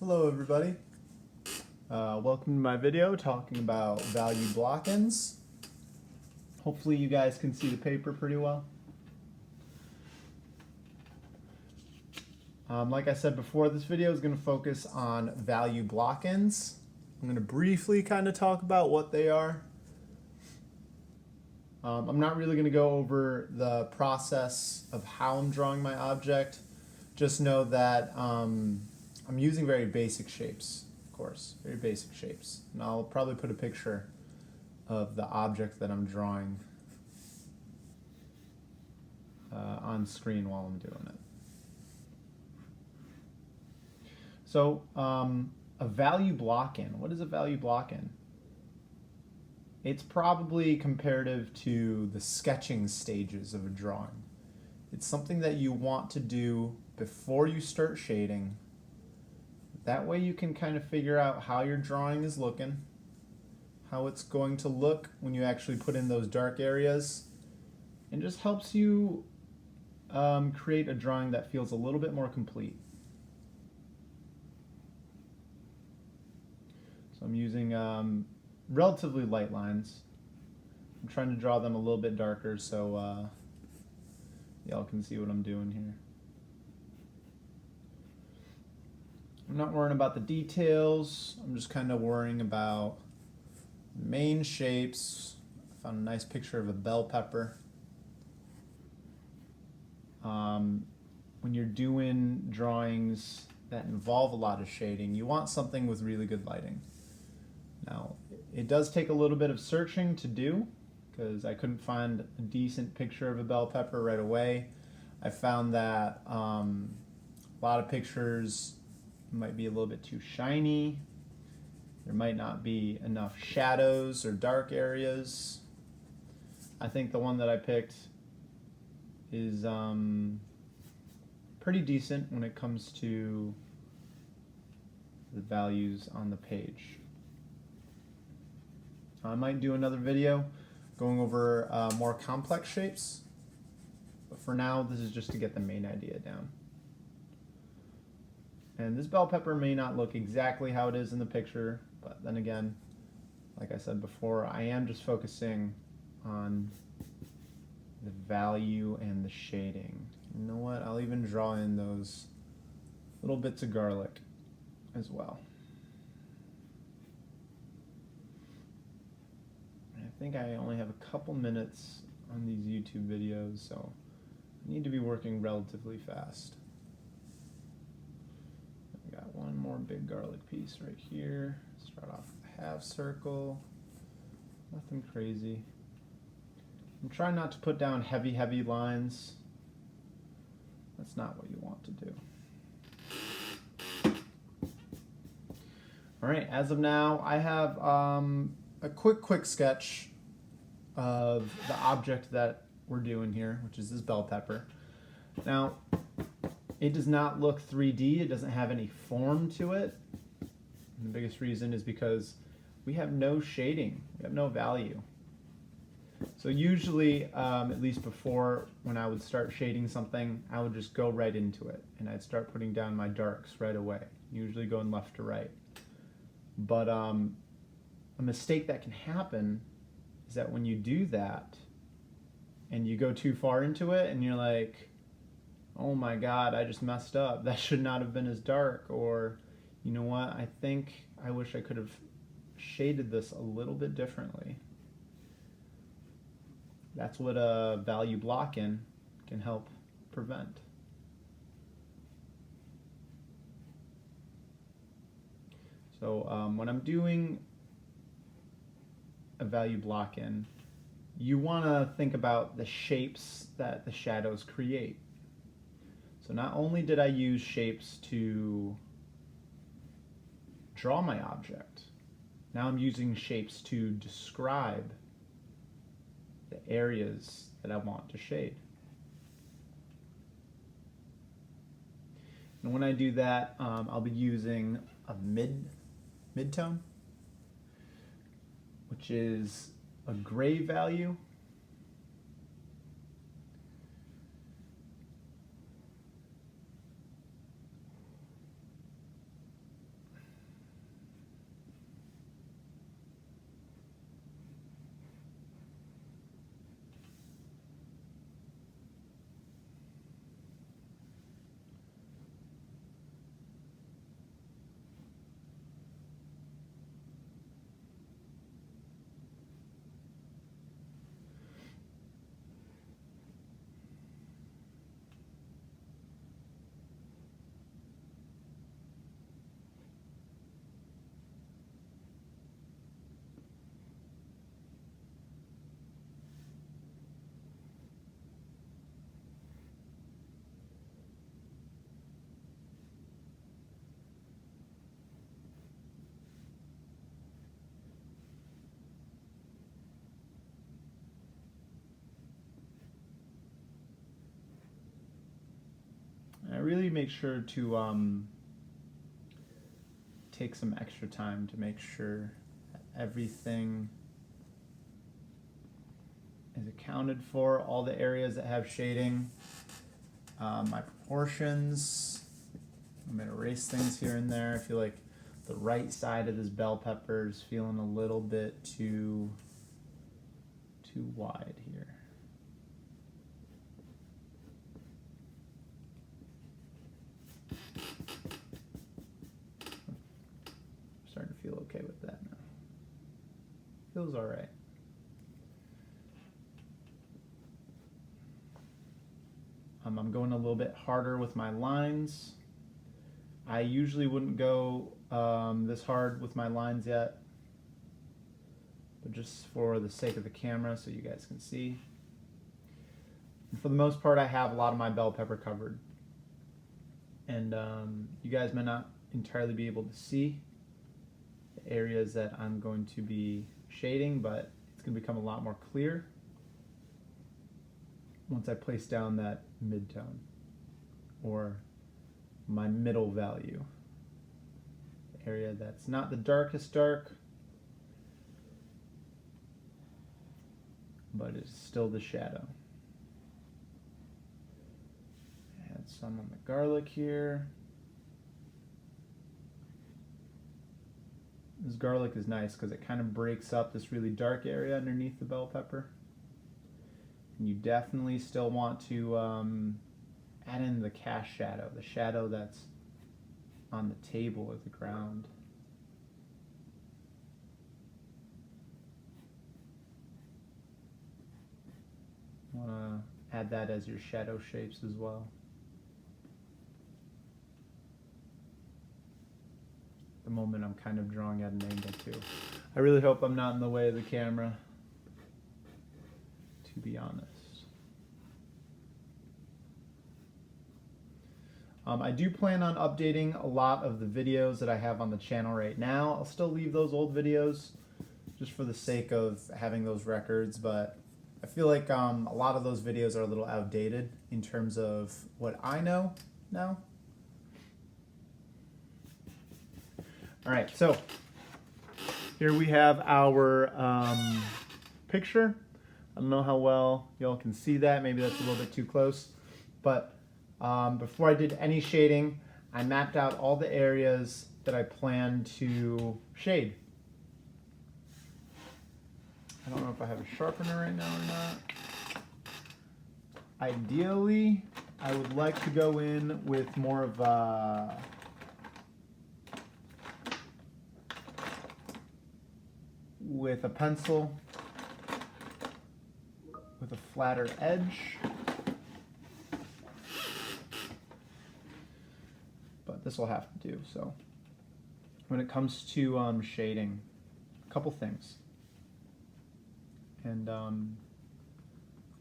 Hello everybody. Welcome to my video talking about value block-ins. Hopefully you guys can see the paper pretty well. Like I said before, this video is going to focus on value block-ins. I'm going to briefly kind of talk about what they are. I'm not really going to go over the process of how I'm drawing my object. Just know that I'm using very basic shapes, of course, very basic shapes. And I'll probably put a picture of the object that I'm drawing on screen while I'm doing it. So a value block-in, what is a value block-in? It's probably comparative to the sketching stages of a drawing. It's something that you want to do before you start shading. That way you can kind of figure out how your drawing is looking, how it's going to look when you actually put in those dark areas, and just helps you create a drawing that feels a little bit more complete. So I'm using relatively light lines. I'm trying to draw them a little bit darker so y'all can see what I'm doing here. I'm not worrying about the details. I'm just kind of worrying about main shapes. I found a nice picture of a bell pepper. When you're doing drawings that involve a lot of shading, you want something with really good lighting. Now, it does take a little bit of searching to do because I couldn't find a decent picture of a bell pepper right away. I found that a lot of pictures might be a little bit too shiny. There might not be enough shadows or dark areas. I think the one that I picked is pretty decent when it comes to the values on the page. I might do another video going over more complex shapes, but for now this is just to get the main idea down. And this bell pepper may not look exactly how it is in the picture, but then again, like I said before, I am just focusing on the value and the shading. You know what? I'll even draw in those little bits of garlic as well. I think I only have a couple minutes on these YouTube videos, so I need to be working relatively fast. I got one more big garlic piece right here. Start off with a half circle. Nothing crazy. I'm trying not to put down heavy lines. That's not what you want to do. All right, as of now, I have a quick sketch of the object that we're doing here, which is this bell pepper. Now, it does not look 3D. It doesn't have any form to it. And the biggest reason is because we have no shading. We have no value. So usually, at least before, when I would start shading something, I would just go right into it. And I'd start putting down my darks right away, usually going left to right. But a mistake that can happen is that when you do that, and you go too far into it, and you're like, oh my God, I just messed up. That should not have been as dark. Or, you know what, I think I wish I could have shaded this a little bit differently. That's what a value block-in can help prevent. So when I'm doing a value block-in, you want to think about the shapes that the shadows create. So not only did I use shapes to draw my object, now I'm using shapes to describe the areas that I want to shade. And when I do that, I'll be using a midtone, which is a gray value. really make sure to take some extra time to make sure that everything is accounted for, all the areas that have shading, my proportions. I'm going to erase things here and there. I feel like the right side of this bell pepper is feeling a little bit too wide here. I'm starting to feel okay with that now. Feels all right. I'm going a little bit harder with my lines. I usually wouldn't go this hard with my lines yet, but just for the sake of the camera so you guys can see. And for the most part, I have a lot of my bell pepper covered. And you guys may not entirely be able to see the areas that I'm going to be shading, but it's going to become a lot more clear once I place down that midtone, or my middle value. The area that's not the darkest dark, but it's still the shadow. Add some on the garlic here. This garlic is nice because it kind of breaks up this really dark area underneath the bell pepper. And you definitely still want to add in the cast shadow, the shadow that's on the table or the ground. You want to add that as your shadow shapes as well. At the moment I'm kind of drawing at an angle too. I really hope I'm not in the way of the camera, to be honest. I do plan on updating a lot of the videos that I have on the channel right now. I'll still leave those old videos just for the sake of having those records, but I feel like a lot of those videos are a little outdated in terms of what I know now. All right, so here we have our picture. I don't know how well y'all can see that. Maybe that's a little bit too close, but before I did any shading, I mapped out all the areas that I plan to shade. I don't know if I have a sharpener right now or not. Ideally, I would like to go in with more of a pencil with a flatter edge. But this will have to do. So when it comes to shading, a couple things. And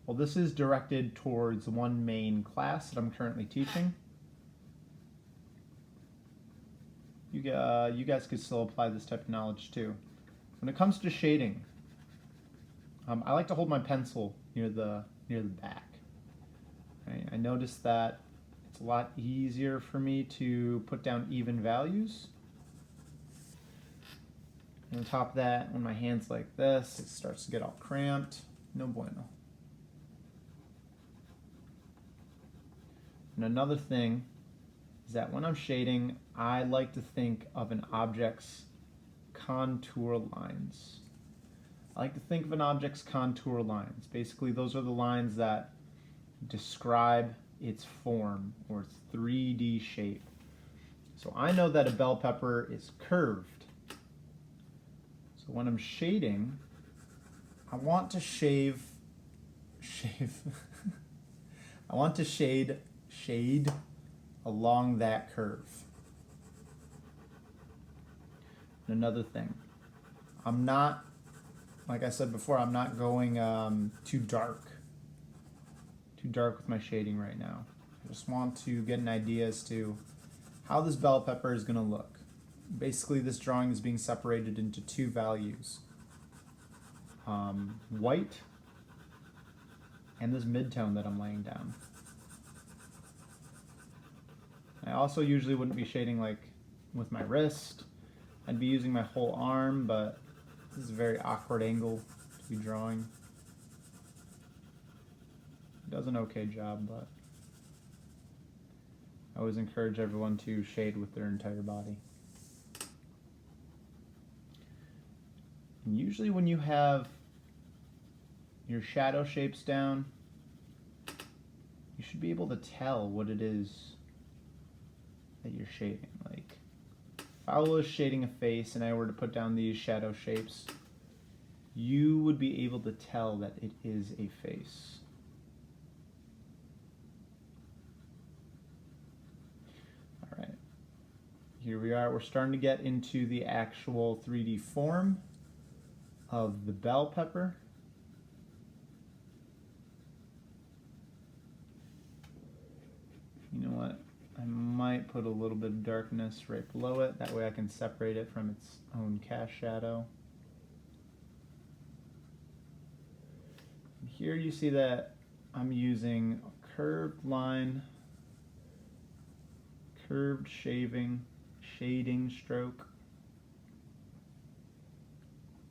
well, this is directed towards one main class that I'm currently teaching. You guys could still apply this type of knowledge too. When it comes to shading, I like to hold my pencil near the back. Right? I noticed that it's a lot easier for me to put down even values. And on top of that, when my hand's like this, it starts to get all cramped. No bueno. And another thing is that when I'm shading, I like to think of an object's contour lines. I like to think of an object's contour lines. Basically, those are the lines that describe its form or its 3D shape. So I know that a bell pepper is curved. So when I'm shading, I want to I want to shade along that curve. And another thing, I'm not, like I said before, I'm not going too dark with my shading right now. I just want to get an idea as to how this bell pepper is going to look. Basically, this drawing is being separated into two values. White and this midtone that I'm laying down. I also usually wouldn't be shading like with my wrist. I'd be using my whole arm, but this is a very awkward angle to be drawing. It does an okay job, but I always encourage everyone to shade with their entire body. And usually when you have your shadow shapes down, you should be able to tell what it is that you're shading. Like, if I was shading a face and I were to put down these shadow shapes, you would be able to tell that it is a face. All right, here we are. We're starting to get into the actual 3D form of the bell pepper. You know what? I might put a little bit of darkness right below it. That way I can separate it from its own cast shadow. And here you see that I'm using a curved line, curved shading stroke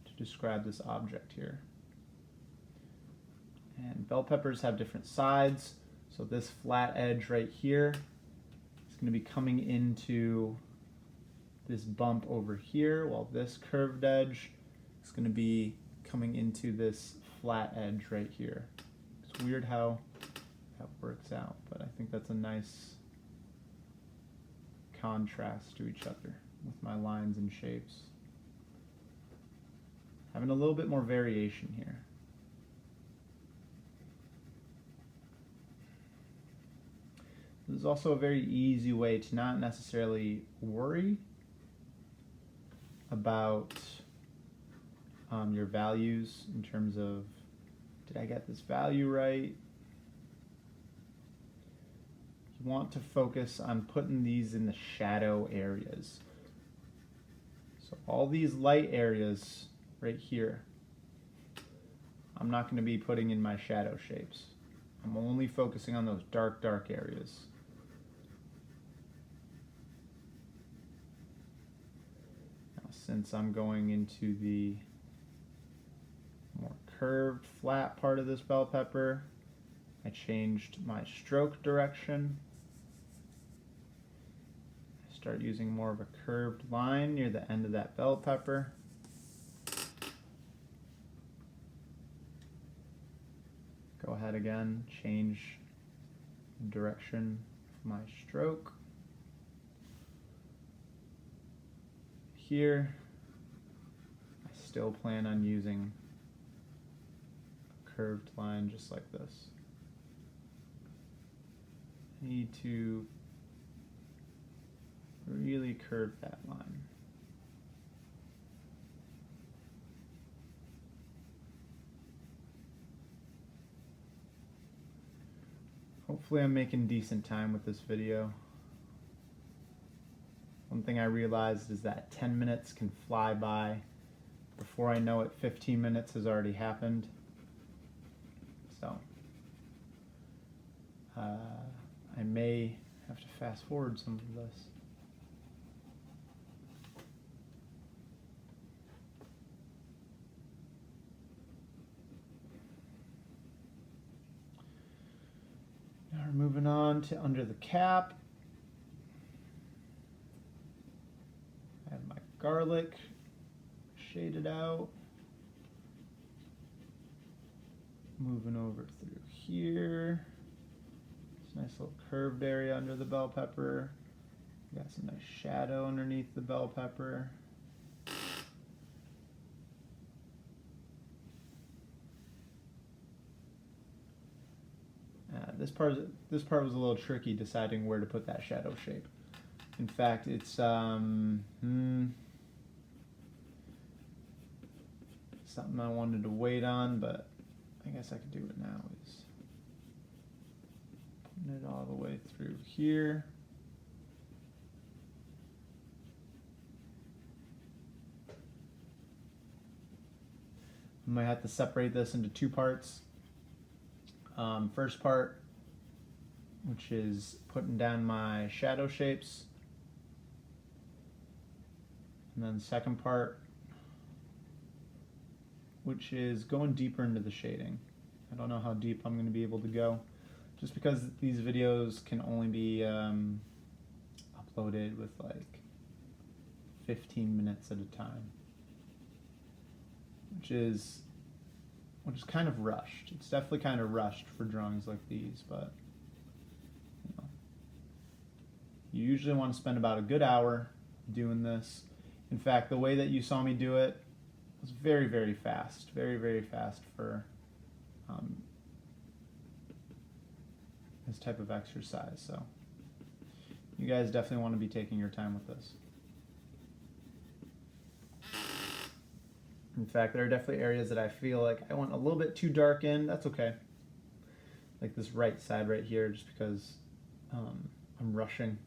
to describe this object here. And bell peppers have different sides. So this flat edge right here is going to be coming into this bump over here, while this curved edge is going to be coming into this flat edge right here. It's weird how that works out, but I think that's a nice contrast to each other with my lines and shapes. Having a little bit more variation here. This is also a very easy way to not necessarily worry about your values in terms of, did I get this value right? You want to focus on putting these in the shadow areas. So all these light areas right here, I'm not going to be putting in my shadow shapes. I'm only focusing on those dark areas. Since I'm going into the more curved, flat part of this bell pepper, I changed my stroke direction. I start using more of a curved line near the end of that bell pepper. Go ahead again, change direction of my stroke. Here, I still plan on using a curved line just like this. I need to really curve that line. Hopefully I'm making decent time with this video. One thing I realized is that 10 minutes can fly by. Before I know it, 15 minutes has already happened. So, I may have to fast forward some of this. Now we're moving on to under the cap. I have my garlic shaded out. Moving over through here. This nice little curved area under the bell pepper. Got some nice shadow underneath the bell pepper. This part was a little tricky deciding where to put that shadow shape. In fact, it's something I wanted to wait on, but I guess I could do it now. Is putting it all the way through here. I might have to separate this into two parts. First part, which is putting down my shadow shapes. And then the second part, which is going deeper into the shading. I don't know how deep I'm going to be able to go, just because these videos can only be uploaded with like 15 minutes at a time, which is kind of rushed. It's definitely kind of rushed for drawings like these, but you know, you usually want to spend about a good hour doing this. In fact, the way that you saw me do it was very, very fast, very fast for this type of exercise. So you guys definitely want to be taking your time with this. In fact, there are definitely areas that I feel like I went a little bit too dark in. That's okay. Like this right side right here, just because I'm rushing